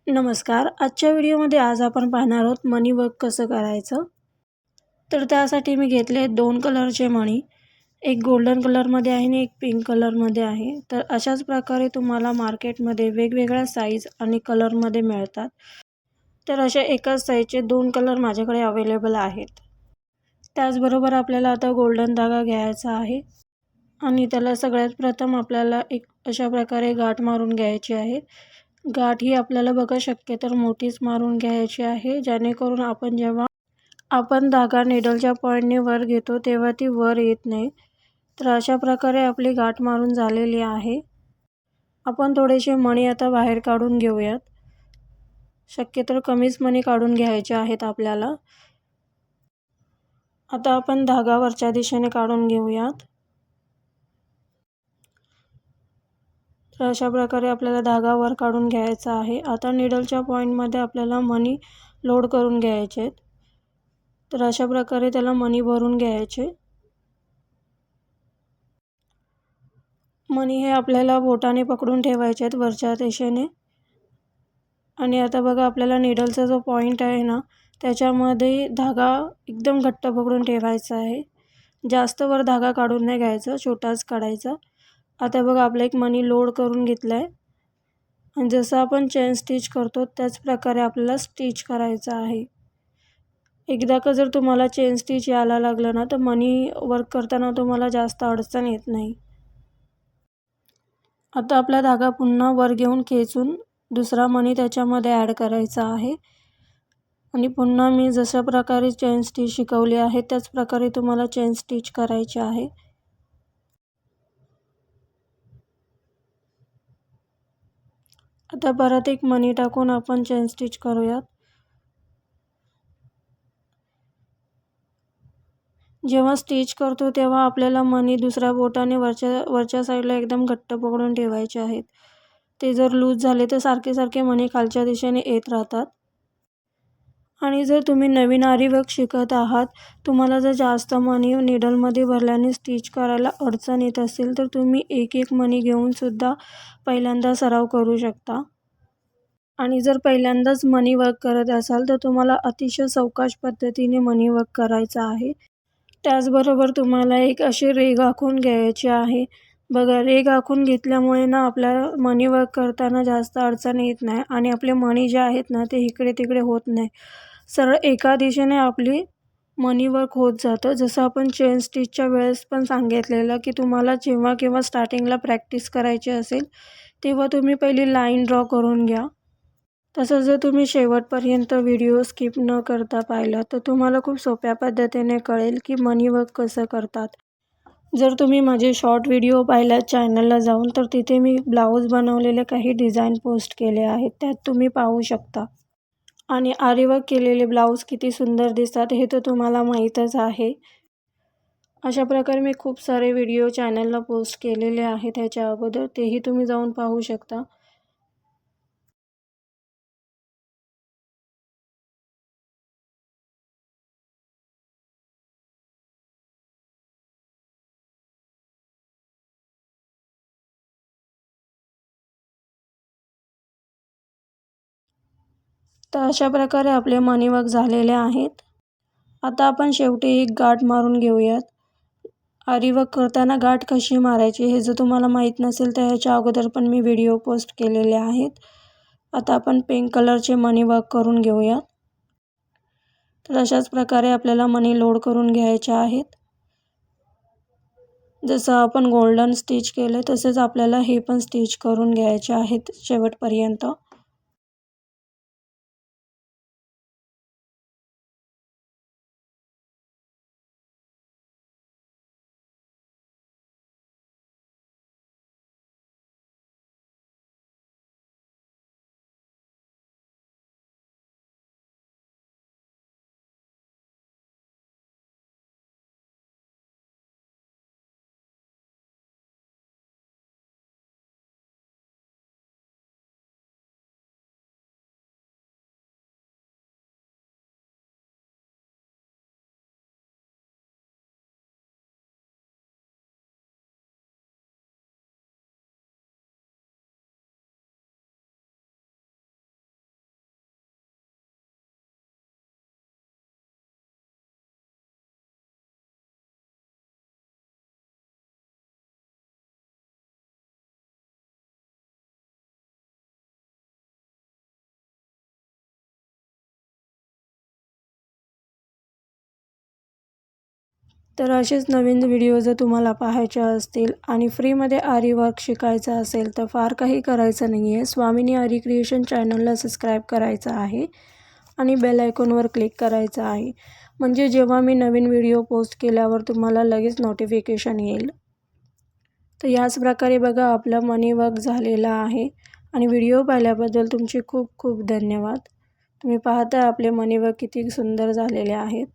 नमस्कार. आजच्या व्हिडिओमध्ये आज आपण पाहणार आहोत मनी वर्क कसं करायचं. तर त्यासाठी मी घेतले 2 कलरचे मणी. एक गोल्डन कलरमध्ये आहे आणि एक पिंक कलरमध्ये आहे. तर अशाच प्रकारे तुम्हाला मार्केटमध्ये वेगवेगळ्या साईज आणि कलरमध्ये मिळतात. तर अशा एकाच साईजचे 2 कलर माझ्याकडे अवेलेबल आहेत. त्याचबरोबर आपल्याला आता गोल्डन धागा घ्यायचा आहे आणि त्याला सगळ्यात प्रथम आपल्याला एक अशा प्रकारे गाठ मारून घ्यायची आहे. गाठ ही आपल्याला बघा शक्य तर मोठीच मारून घ्यायची आहे, जेणेकरून जेव्हा आपण धागा निडलच्या पॉईंटने वर घेतो तेव्हा ती वर येत नाही. तर अशा प्रकारे आपली गाठ मारून झालेली आहे. आपण थोडेसे मणी आता बाहेर काढून घेऊयात. शक्य तर कमीच मणी काढून घ्यायचे आहेत आपल्याला. आता आपण धागा वरच्या दिशेने काढून घेऊयात. तर अशा प्रकारे आपल्याला धागा वर काढून घ्यायचा आहे. आता निडलच्या पॉईंटमध्ये आपल्याला मणी लोड करून घ्यायचे आहेत. तर अशा प्रकारे त्याला मणी भरून घ्यायचे. मणी हे आपल्याला बोटाने पकडून ठेवायचे आहेत वरच्या दिशेने. आणि आता बघा आपल्याला निडलचा जो पॉईंट आहे ना, त्याच्यामध्ये धागा एकदम घट्ट पकडून ठेवायचा आहे. जास्त वर धागा काढून नाही घ्यायचा, छोटाच काढायचा. आता बघा आपला एक मणी लोड करून घेतला आहे आणि जसं आपण चेन स्टिच करतो त्याच प्रकारे आपल्याला स्टिच करायचं आहे. एकदा का जर तुम्हाला चेन स्टिच यायला लागलं ना, तर मणी वर्क करताना तुम्हाला जास्त अडचण येत नाही. आता आपला धागा पुन्हा वर घेऊन खेचून दुसरा मणी त्याच्यामध्ये ॲड करायचा आहे आणि पुन्हा मी जशा प्रकारे चेन स्टिच शिकवली आहे त्याच प्रकारे तुम्हाला चेन स्टिच करायची आहे. आता परत एक मणी टाकून आपण चेन स्टिच करूयात. जेव्हा स्टिच करतो तेव्हा आपल्याला मणी दुसऱ्या बोटाने वरच्या साईडला एकदम घट्ट पकडून ठेवायचे आहेत. ते जर लूज झाले तर सारखे मणी खालच्या दिशेने येत राहतात. आणि जर तुम्ही नवीन आरी वर्क शिकत आहात, तुम्हाला जर जास्त मणी निडलमध्ये भरल्याने स्टिच करायला अडचण येत असेल, तर तुम्ही एक मणी घेऊन सुद्धा पहिल्यांदा सराव करू शकता. आणि जर पहिल्यांदाच मणी वर्क करत असाल तर तुम्हाला अतिशय सावकाश पद्धतीने मणी वर्क करायचं आहे. त्याचबरोबर तुम्हाला एक अशी रेघ आखून घ्यायची आहे. बघा, रेघ आखून घेतल्यामुळे ना आपल्याला मणी वर्क करताना जास्त अडचण येत नाही आणि आपले मणी जे आहेत ना ते इकडे तिकडे होत नाही. सरळ एका दिशेने आपली मणी वर्क होत जातं. जसं आपण चेन स्टिचच्या वेळेस पण सांगितलेलं की तुम्हाला जेव्हा केव्हा स्टार्टिंगला प्रॅक्टिस करायची असेल तेव्हा तुम्ही पहिली लाईन ड्रॉ करून घ्या. तसं जर तुम्ही शेवटपर्यंत व्हिडिओ स्किप न करता पाहिला तर तुम्हाला खूप सोप्या पद्धतीने कळेल की मनी वर्क कसं करतात. जर तुम्ही माझे शॉर्ट व्हिडिओ पाहिलात चॅनलला जाऊन तर तिथे मी ब्लाऊज बनवलेले काही डिझाईन पोस्ट केले आहेत, त्यात तुम्ही पाहू शकता. आणि आरी वर्क केलेले ब्लाऊज किती सुंदर दिसतात हे तर तुम्हाला माहीतच आहे. अशा प्रकारे मी खूप सारे व्हिडिओ चॅनलला पोस्ट केलेले आहेत ह्याच्या अगोदर, तेही तुम्ही जाऊन पाहू शकता. तर अशा प्रकारे आपले मनी वर्क झालेले आहेत. आता आपण शेवटी एक गाठ मारून घेऊयात. आरी वर्क करताना गाठ कशी मारायची हे जर तुम्हाला माहीत नसेल तर ह्याच्या अगोदर पण मी व्हिडिओ पोस्ट केलेले आहेत. आता आपण पिंक कलरचे मनी वर्क करून घेऊयात. तर अशाच प्रकारे आपल्याला मनी लोड करून घ्यायचे आहेत. जसं आपण गोल्डन स्टिच केलं तसेच आपल्याला हे पण स्टिच करून घ्यायचे आहेत शेवटपर्यंत. तर असेच नवीन व्हिडिओ जर तुम्हाला पाहायचे असतील आणि फ्रीमध्ये आरी वर्क शिकायचं असेल तर फार काही करायचं नाही आहे. स्वामिनी आरी क्रिएशन चॅनलला सबस्क्राईब करायचं आहे आणि बेल आयकॉनवर क्लिक करायचं आहे. म्हणजे जेव्हा मी नवीन व्हिडिओ पोस्ट केल्यावर तुम्हाला लगेच नोटिफिकेशन येईल. तर याच प्रकारे बघा आपलं मनी वर्क झालेलं आहे आणि व्हिडिओ पाहिल्याबद्दल तुमचे खूप खूप धन्यवाद. तुम्ही पाहता आपले मनी वर्क किती सुंदर झालेले आहेत.